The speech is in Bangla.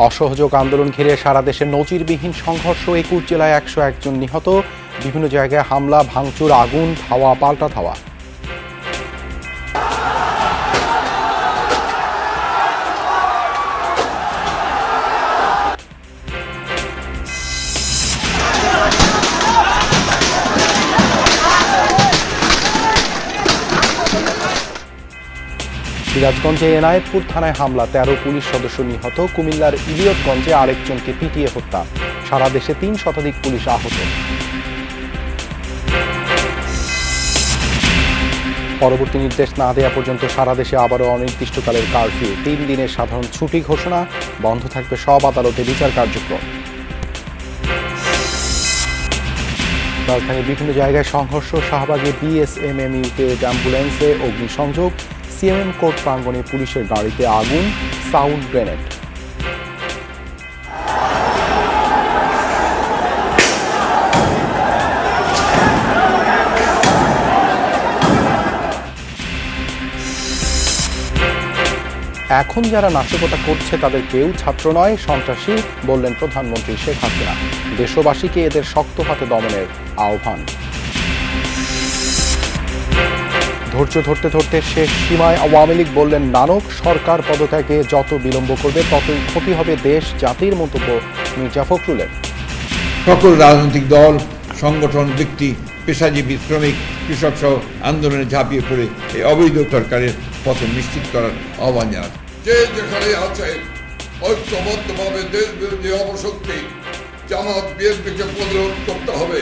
অসহযোগ আন্দোলন ঘিরে সারা দেশে নজিরবিহীন সংঘর্ষ, 21 জেলায় 101 জন নিহত, বিভিন্ন জায়গায় হামলা, ভাঙচুর, আগুন, ধাওয়া পাল্টা ধাওয়া। সিরাজগঞ্জে এনায়েতপুর থানায় হামলা, 13 পুলিশ সদস্য নিহত। কুমিল্লার ইলিয়টগঞ্জে আরেকজনকে পিটিয়ে হত্যা। সারা দেশে 3 শতাধিক পুলিশ আহত। পরবর্তী নির্দেশ না দেওয়া পর্যন্ত সারা দেশে আবারও অনির্দিষ্টকালের কারফিউ। 3 দিনের সাধারণ ছুটি ঘোষণা, বন্ধ থাকবে সব আদালতে বিচার কার্যক্রম। রাজধানীর বিভিন্ন জায়গায় সংঘর্ষ, শাহবাগে বিএসএমএমইউতে অ্যাম্বুলেন্সে অগ্নিসংযোগ, সিএমএম কোর্ট প্রাঙ্গণে পুলিশের গাড়িতে আগুন, সাউন্ড গ্রেনেড। এখন যারা নাশকতা করছে তাদের কেউ ছাত্র নয়, সন্ত্রাসী, বললেন প্রধানমন্ত্রী শেখ হাসিনা। দেশবাসীকে এদের শক্ত হাতে দমনের আহ্বান। ধৈর্য ধরতে ধরতে শেষ সীমায় আওয়ামী লীগ, বললেন নানক। সরকার পদত্যাগে যত বিলম্ব করবে ততই ক্ষতি হবে দেশ জাতির, মন্তব্য মির্জা ফখরুলের। সকল রাজনৈতিক দল, সংগঠন, ব্যক্তি, পেশাজীবী, শ্রমিক, কৃষক সহ আন্দোলনে ঝাঁপিয়ে পড়ে এই অবৈধ সরকারের পতন নিশ্চিত করার আহ্বান জানান। যে যেখানে আছে ঐক্যবদ্ধভাবে দেশ বিরোধী অপশক্তি জামাত বিএনপিকে প্রতিরোধ করতে হবে।